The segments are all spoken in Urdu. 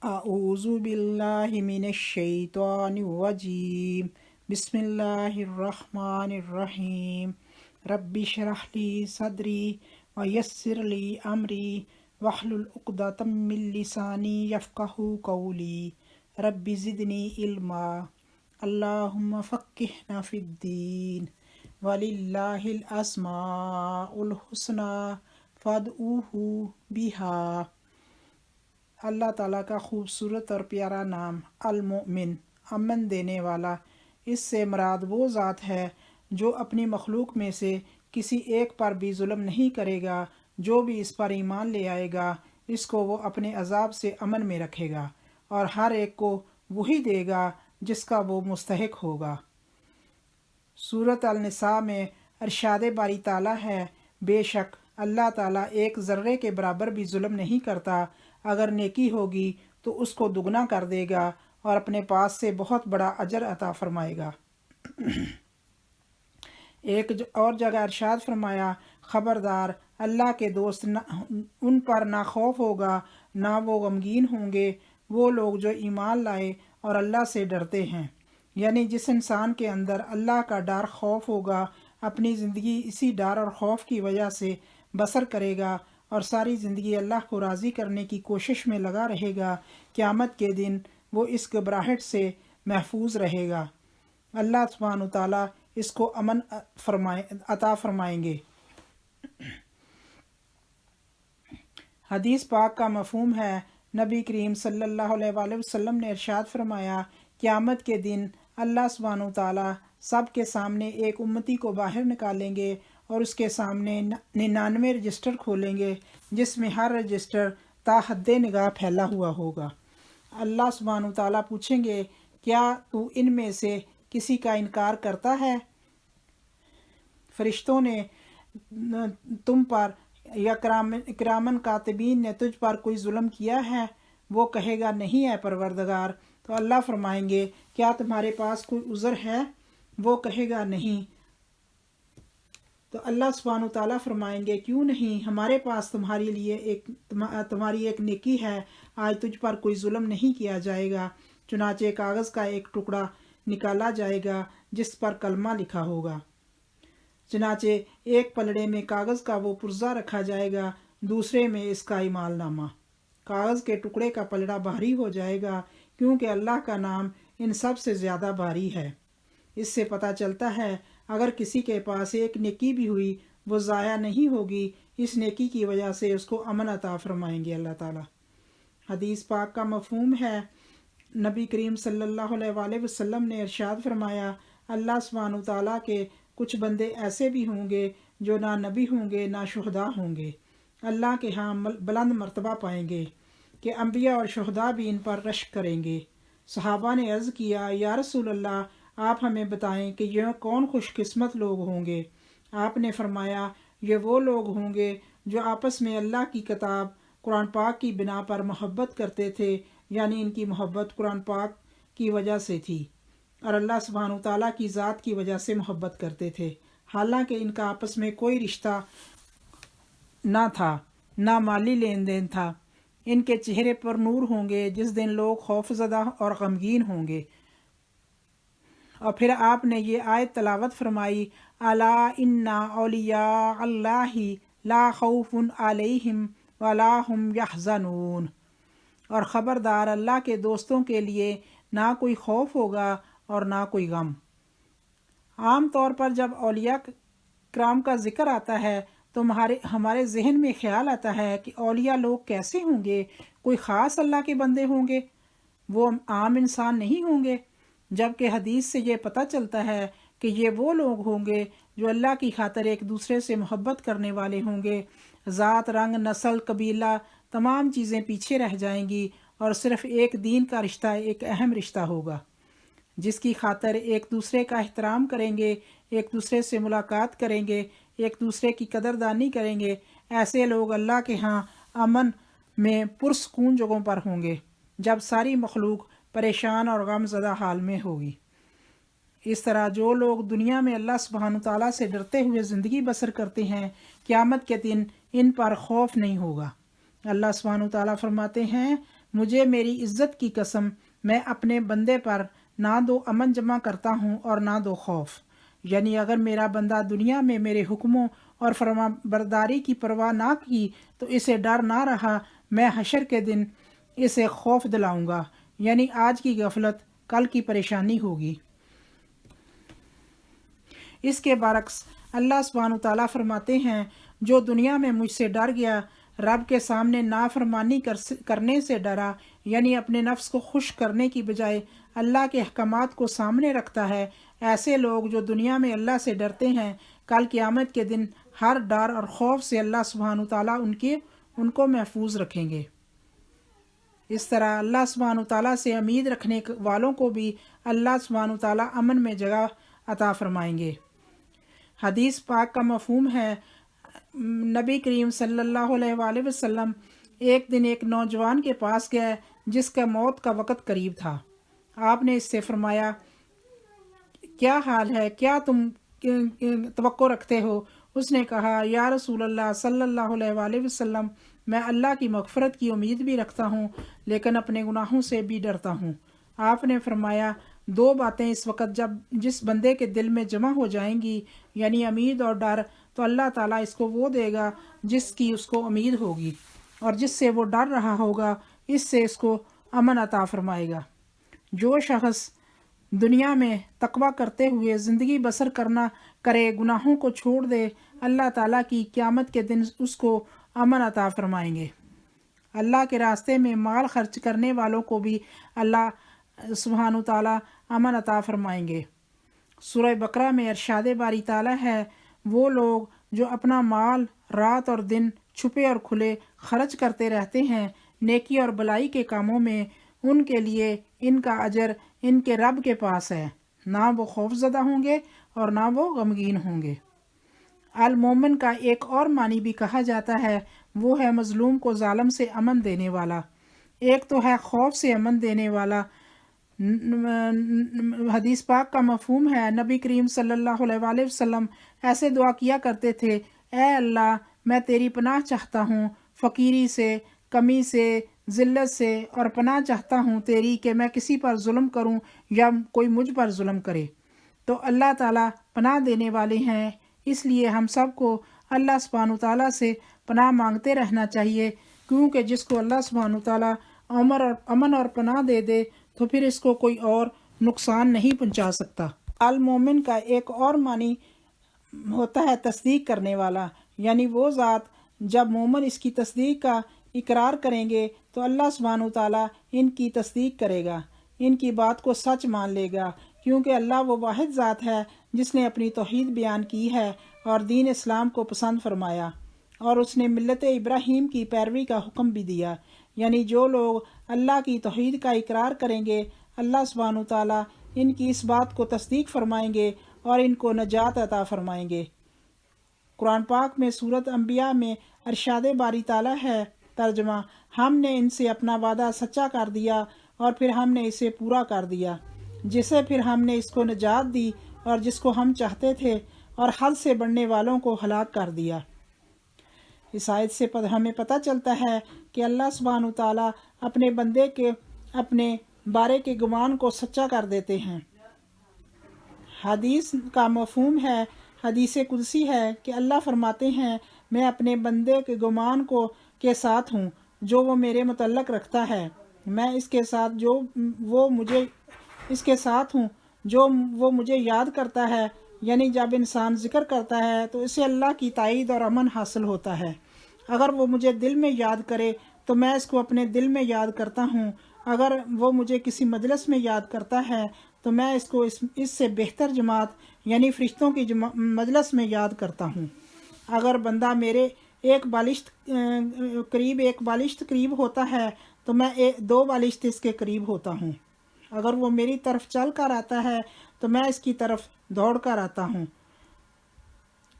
اعوذ باللہ من الشیطان الرجیم بسم اللہ الرحمن الرحیم رب اشرح لی صدری ویسر لی امری واحلل عقدۃ من لسانی یفقہوا قولی رب زدنی علما اللہم فقہنا فی الدین وللہ الاسماء الحسنی فادعوہ بہا۔ اللہ تعالیٰ کا خوبصورت اور پیارا نام المؤمن، امن دینے والا۔ اس سے مراد وہ ذات ہے جو اپنی مخلوق میں سے کسی ایک پر بھی ظلم نہیں کرے گا۔ جو بھی اس پر ایمان لے آئے گا اس کو وہ اپنے عذاب سے امن میں رکھے گا اور ہر ایک کو وہی دے گا جس کا وہ مستحق ہوگا۔ سورۃ النساء میں ارشاد باری تعالیٰ ہے، بے شک اللہ تعالیٰ ایک ذرے کے برابر بھی ظلم نہیں کرتا، اگر نیکی ہوگی تو اس کو دگنا کر دے گا اور اپنے پاس سے بہت بڑا اجر عطا فرمائے گا۔ ایک اور جگہ ارشاد فرمایا، خبردار اللہ کے دوست ان پر نہ خوف ہوگا نہ وہ غمگین ہوں گے، وہ لوگ جو ایمان لائے اور اللہ سے ڈرتے ہیں۔ یعنی جس انسان کے اندر اللہ کا ڈر خوف ہوگا، اپنی زندگی اسی ڈر اور خوف کی وجہ سے بسر کرے گا اور ساری زندگی اللہ کو راضی کرنے کی کوشش میں لگا رہے گا، قیامت کے دن وہ اس گھبراہٹ سے محفوظ رہے گا۔ اللہ سبحانہ تعالیٰ اس کو امن عطا فرمائیں گے۔ حدیث پاک کا مفہوم ہے، نبی کریم صلی اللہ علیہ وآلہ وسلم نے ارشاد فرمایا، قیامت کے دن اللہ سبحانہ تعالیٰ سب کے سامنے ایک امتی کو باہر نکالیں گے اور اس کے سامنے 99 رجسٹر کھولیں گے جس میں ہر رجسٹر تا حد نگاہ پھیلا ہوا ہوگا۔ اللہ سبحانہ تعالیٰ پوچھیں گے، کیا تو ان میں سے کسی کا انکار کرتا ہے؟ فرشتوں نے تم پر یا کرامن کاتبین نے تجھ پر کوئی ظلم کیا ہے؟ وہ کہے گا، نہیں ہے پروردگار۔ تو اللہ فرمائیں گے، کیا تمہارے پاس کوئی عذر ہے؟ وہ کہے گا نہیں۔ تو اللہ سبحانہ تعالیٰ فرمائیں گے، کیوں نہیں، ہمارے پاس تمہاری ایک نیکی ہے، آج تجھ پر کوئی ظلم نہیں کیا جائے گا۔ چنانچہ کاغذ کا ایک ٹکڑا نکالا جائے گا جس پر کلمہ لکھا ہوگا۔ چنانچہ ایک پلڑے میں کاغذ کا وہ پرزہ رکھا جائے گا، دوسرے میں اس کا اعمال نامہ۔ کاغذ کے ٹکڑے کا پلڑا بھاری ہو جائے گا کیونکہ اللہ کا نام ان سب سے زیادہ بھاری ہے۔ اس سے پتہ چلتا ہے اگر کسی کے پاس ایک نیکی بھی ہوئی وہ ضائع نہیں ہوگی، اس نیکی کی وجہ سے اس کو امن عطا فرمائیں گے اللہ تعالیٰ۔ حدیث پاک کا مفہوم ہے، نبی کریم صلی اللہ علیہ وآلہ وسلم نے ارشاد فرمایا، اللہ سبحانہ تعالیٰ کے کچھ بندے ایسے بھی ہوں گے جو نہ نبی ہوں گے نہ شہداء ہوں گے، اللہ کے ہاں بلند مرتبہ پائیں گے کہ انبیاء اور شہداء بھی ان پر رشک کریں گے۔ صحابہ نے عرض کیا، یا رسول اللہ، آپ ہمیں بتائیں کہ یہ کون خوش قسمت لوگ ہوں گے؟ آپ نے فرمایا، یہ وہ لوگ ہوں گے جو آپس میں اللہ کی کتاب قرآن پاک کی بنا پر محبت کرتے تھے، یعنی ان کی محبت قرآن پاک کی وجہ سے تھی اور اللہ سبحانہ تعالیٰ کی ذات کی وجہ سے محبت کرتے تھے، حالانکہ ان کا آپس میں کوئی رشتہ نہ تھا، نہ مالی لین دین تھا۔ ان کے چہرے پر نور ہوں گے جس دن لوگ خوف زدہ اور غمگین ہوں گے۔ اور پھر آپ نے یہ آیت تلاوت فرمائی، الا ان اولیاء اللہ لا خوف علیہم ولا هم یحزنون، اور خبردار اللہ کے دوستوں کے لیے نہ کوئی خوف ہوگا اور نہ کوئی غم۔ عام طور پر جب اولیاء کرام کا ذکر آتا ہے تو ہمارے ذہن میں خیال آتا ہے کہ اولیاء لوگ کیسے ہوں گے، کوئی خاص اللہ کے بندے ہوں گے، وہ عام انسان نہیں ہوں گے، جبکہ حدیث سے یہ پتہ چلتا ہے کہ یہ وہ لوگ ہوں گے جو اللہ کی خاطر ایک دوسرے سے محبت کرنے والے ہوں گے۔ ذات، رنگ، نسل، قبیلہ، تمام چیزیں پیچھے رہ جائیں گی اور صرف ایک دین کا رشتہ ایک اہم رشتہ ہوگا جس کی خاطر ایک دوسرے کا احترام کریں گے، ایک دوسرے سے ملاقات کریں گے، ایک دوسرے کی قدردانی کریں گے۔ ایسے لوگ اللہ کے ہاں امن میں پرسکون جگہوں پر ہوں گے جب ساری مخلوق پریشان اور غم زدہ حال میں ہوگی۔ اس طرح جو لوگ دنیا میں اللہ سبحانہ تعالیٰ سے ڈرتے ہوئے زندگی بسر کرتے ہیں، قیامت کے دن ان پر خوف نہیں ہوگا۔ اللہ سبحانہ تعالیٰ فرماتے ہیں، مجھے میری عزت کی قسم میں اپنے بندے پر نہ دو امن جمع کرتا ہوں اور نہ دو خوف، یعنی اگر میرا بندہ دنیا میں میرے حکموں اور فرما برداری کی پرواہ نہ کی تو اسے ڈر نہ رہا، میں حشر کے دن اسے خوف دلاؤں گا، یعنی آج کی غفلت کل کی پریشانی ہوگی۔ اس کے برعکس اللہ سبحانہ تعالیٰ فرماتے ہیں جو دنیا میں مجھ سے ڈر گیا، رب کے سامنے نافرمانی کرنے سے ڈرا، یعنی اپنے نفس کو خوش کرنے کی بجائے اللہ کے احکامات کو سامنے رکھتا ہے، ایسے لوگ جو دنیا میں اللہ سے ڈرتے ہیں کل قیامت کے دن ہر ڈر اور خوف سے اللہ سبحانہ تعالیٰ ان کو محفوظ رکھیں گے۔ اس طرح اللہ سبحانہ تعالیٰ سے امید رکھنے والوں کو بھی اللہ سبحانہ تعالیٰ امن میں جگہ عطا فرمائیں گے۔ حدیث پاک کا مفہوم ہے، نبی کریم صلی اللہ علیہ وآلہ وسلم ایک دن ایک نوجوان کے پاس گئے جس کا موت کا وقت قریب تھا۔ آپ نے اس سے فرمایا، کیا حال ہے، کیا تم توقع رکھتے ہو؟ اس نے کہا، یا رسول اللہ صلی اللہ علیہ وآلہ وسلم، میں اللہ کی مغفرت کی امید بھی رکھتا ہوں لیکن اپنے گناہوں سے بھی ڈرتا ہوں۔ آپ نے فرمایا، دو باتیں اس وقت جس بندے کے دل میں جمع ہو جائیں گی، یعنی امید اور ڈر، تو اللہ تعالیٰ اس کو وہ دے گا جس کی اس کو امید ہوگی، اور جس سے وہ ڈر رہا ہوگا اس سے اس کو امن عطا فرمائے گا۔ جو شخص دنیا میں تقویٰ کرتے ہوئے زندگی بسر کرے، گناہوں کو چھوڑ دے، اللہ تعالیٰ کی قیامت کے دن اس کو امن عطا فرمائیں گے۔ اللہ کے راستے میں مال خرچ کرنے والوں کو بھی اللہ سبحانہ تعالیٰ امن عطا فرمائیں گے۔ سورہ بقرہ میں ارشاد باری تعالیٰ ہے، وہ لوگ جو اپنا مال رات اور دن چھپے اور کھلے خرچ کرتے رہتے ہیں نیکی اور بلائی کے کاموں میں، ان کے لیے ان کا اجر ان کے رب کے پاس ہے، نہ وہ خوف زدہ ہوں گے اور نہ وہ غمگین ہوں گے۔ المومن کا ایک اور معنی بھی کہا جاتا ہے، وہ ہے مظلوم کو ظالم سے امن دینے والا۔ ایک تو ہے خوف سے امن دینے والا۔ حدیث پاک کا مفہوم ہے، نبی کریم صلی اللہ علیہ وآلہ وسلم ایسے دعا کیا کرتے تھے، اے اللہ میں تیری پناہ چاہتا ہوں فقیری سے، کمی سے، ذلت سے، اور پناہ چاہتا ہوں تیری کہ میں کسی پر ظلم کروں یا کوئی مجھ پر ظلم کرے۔ تو اللہ تعالیٰ پناہ دینے والے ہیں، اس لیے ہم سب کو اللہ سبحانہ تعالیٰ سے پناہ مانگتے رہنا چاہیے، کیونکہ جس کو اللہ سبحانہ تعالیٰ امن اور پناہ دے دے تو پھر اس کو کوئی اور نقصان نہیں پہنچا سکتا۔ المومن کا ایک اور معنی ہوتا ہے تصدیق کرنے والا، یعنی وہ ذات جب مومن اس کی تصدیق کا اقرار کریں گے تو اللہ سبحانہ تعالیٰ ان کی تصدیق کرے گا، ان کی بات کو سچ مان لے گا، کیونکہ اللہ وہ واحد ذات ہے جس نے اپنی توحید بیان کی ہے اور دین اسلام کو پسند فرمایا، اور اس نے ملت ابراہیم کی پیروی کا حکم بھی دیا، یعنی جو لوگ اللہ کی توحید کا اقرار کریں گے اللہ سبحانہ تعالیٰ ان کی اس بات کو تصدیق فرمائیں گے اور ان کو نجات عطا فرمائیں گے۔ قرآن پاک میں سورۃ انبیاء میں ارشاد باری تعالیٰ ہے، ترجمہ، ہم نے ان سے اپنا وعدہ سچا کر دیا اور پھر ہم نے اسے پورا کر دیا، جسے پھر ہم نے اس کو نجات دی اور جس کو ہم چاہتے تھے، اور حد سے بڑھنے والوں کو ہلاک کر دیا۔ اس آیت سے ہمیں پتہ چلتا ہے کہ اللہ سبحانہ تعالیٰ اپنے بندے کے اپنے بارے کے گمان کو سچا کر دیتے ہیں۔ حدیث کا مفہوم ہے، حدیث قدسی ہے کہ اللہ فرماتے ہیں، میں اپنے بندے کے گمان کے ساتھ ہوں جو وہ میرے متعلق رکھتا ہے، میں اس کے ساتھ ہوں جو وہ مجھے یاد کرتا ہے، یعنی جب انسان ذکر کرتا ہے تو اسے اللہ کی تائید اور امن حاصل ہوتا ہے۔ اگر وہ مجھے دل میں یاد کرے تو میں اس کو اپنے دل میں یاد کرتا ہوں، اگر وہ مجھے کسی مجلس میں یاد کرتا ہے تو میں اس کو اس سے بہتر جماعت یعنی فرشتوں کی مجلس میں یاد کرتا ہوں۔ اگر بندہ میرے ایک بالشت قریب ہوتا ہے تو میں 2 بالشت اس کے قریب ہوتا ہوں۔ اگر وہ میری طرف چل کر آتا ہے تو میں اس کی طرف دوڑ کر آتا ہوں۔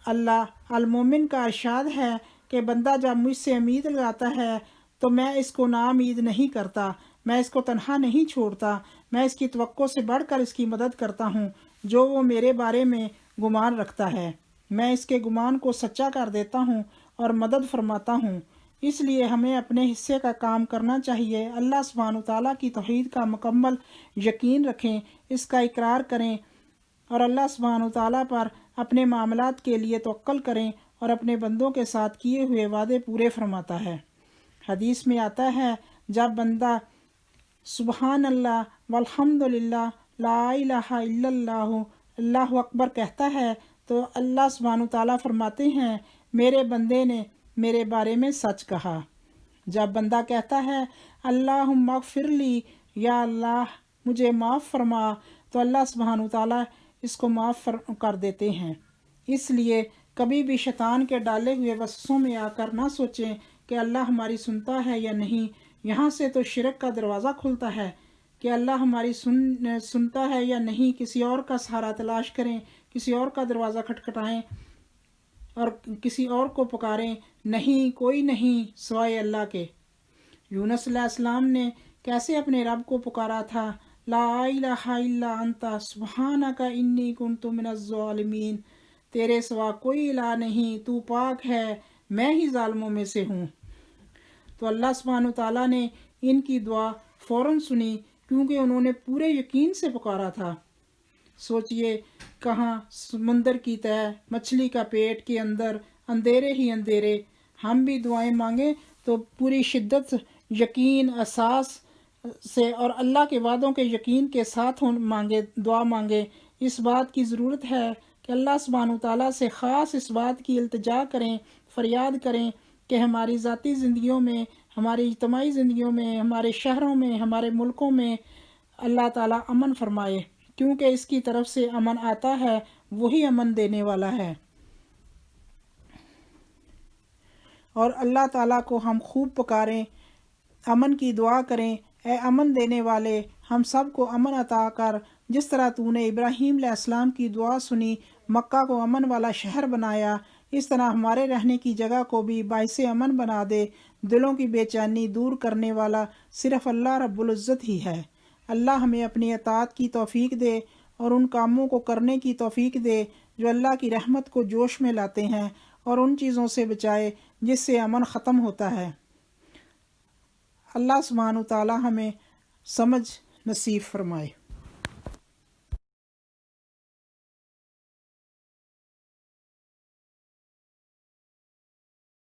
اللہ المومن کا ارشاد ہے کہ بندہ جب مجھ سے امید لگاتا ہے تو میں اس کو نا امید نہیں کرتا، میں اس کو تنہا نہیں چھوڑتا، میں اس کی توقع سے بڑھ کر اس کی مدد کرتا ہوں۔ جو وہ میرے بارے میں گمان رکھتا ہے میں اس کے گمان کو سچا کر دیتا ہوں اور مدد فرماتا ہوں۔ اس لیے ہمیں اپنے حصے کا کام کرنا چاہیے۔ اللہ سبحانہ و تعالیٰ کی توحید کا مکمل یقین رکھیں، اس کا اقرار کریں اور اللہ سبحانہ و تعالیٰ پر اپنے معاملات کے لیے توکل کریں، اور اپنے بندوں کے ساتھ کیے ہوئے وعدے پورے فرماتا ہے۔ حدیث میں آتا ہے جب بندہ سبحان اللہ والحمد للہ لا الہ الا اللہ اللہ اکبر کہتا ہے تو اللہ سبحانہ و تعالیٰ فرماتے ہیں میرے بندے نے میرے بارے میں سچ کہا۔ جب بندہ کہتا ہے اللہم اغفر لی، یا اللہ مجھے معاف فرما، تو اللہ سبحانہ و تعالیٰ اس کو معاف کر دیتے ہیں۔ اس لیے کبھی بھی شیطان کے ڈالے ہوئے وسوسوں میں آ کر نہ سوچیں کہ اللہ ہماری سنتا ہے یا نہیں۔ یہاں سے تو شرک کا دروازہ کھلتا ہے کہ اللہ ہماری سنتا ہے یا نہیں۔ کسی اور کا سہارا تلاش کریں، کسی اور کا دروازہ کھٹکھٹائیں اور کسی اور کو پکاریں، نہیں کوئی نہیں سوائے اللہ کے۔ یونس علیہ السلام نے کیسے اپنے رب کو پکارا تھا، لا الہ الا انت سبحانک انی کنت من الظالمین، تیرے سوا کوئی الہ نہیں، تو پاک ہے، میں ہی ظالموں میں سے ہوں۔ تو اللہ سبحانہ تعالیٰ نے ان کی دعا فوراً سنی، کیونکہ انہوں نے پورے یقین سے پکارا تھا۔ سوچئے کہاں سمندر کی تہ، مچھلی کا پیٹ کے اندر اندھیرے ہی اندھیرے، ہم بھی دعائیں مانگیں تو پوری شدت یقین احساس سے اور اللہ کے وعدوں کے یقین کے ساتھ دعا مانگیں۔ اس بات کی ضرورت ہے کہ اللہ سبحانہ تعالیٰ سے خاص اس بات کی التجا کریں، فریاد کریں کہ ہماری ذاتی زندگیوں میں، ہماری اجتماعی زندگیوں میں، ہمارے شہروں میں، ہمارے ملکوں میں اللہ تعالیٰ امن فرمائے، کیونکہ اس کی طرف سے امن آتا ہے، وہی امن دینے والا ہے۔ اور اللہ تعالیٰ کو ہم خوب پکاریں، امن کی دعا کریں، اے امن دینے والے ہم سب کو امن عطا کر، جس طرح تو نے ابراہیم علیہ السلام کی دعا سنی، مکہ کو امن والا شہر بنایا، اس طرح ہمارے رہنے کی جگہ کو بھی باعث امن بنا دے۔ دلوں کی بے چینی دور کرنے والا صرف اللہ رب العزت ہی ہے۔ اللہ ہمیں اپنی اطاعت کی توفیق دے اور ان کاموں کو کرنے کی توفیق دے جو اللہ کی رحمت کو جوش میں لاتے ہیں، اور ان چیزوں سے بچائے جس سے امن ختم ہوتا ہے۔ اللہ سبحانہ تعالیٰ ہمیں سمجھ نصیب فرمائے۔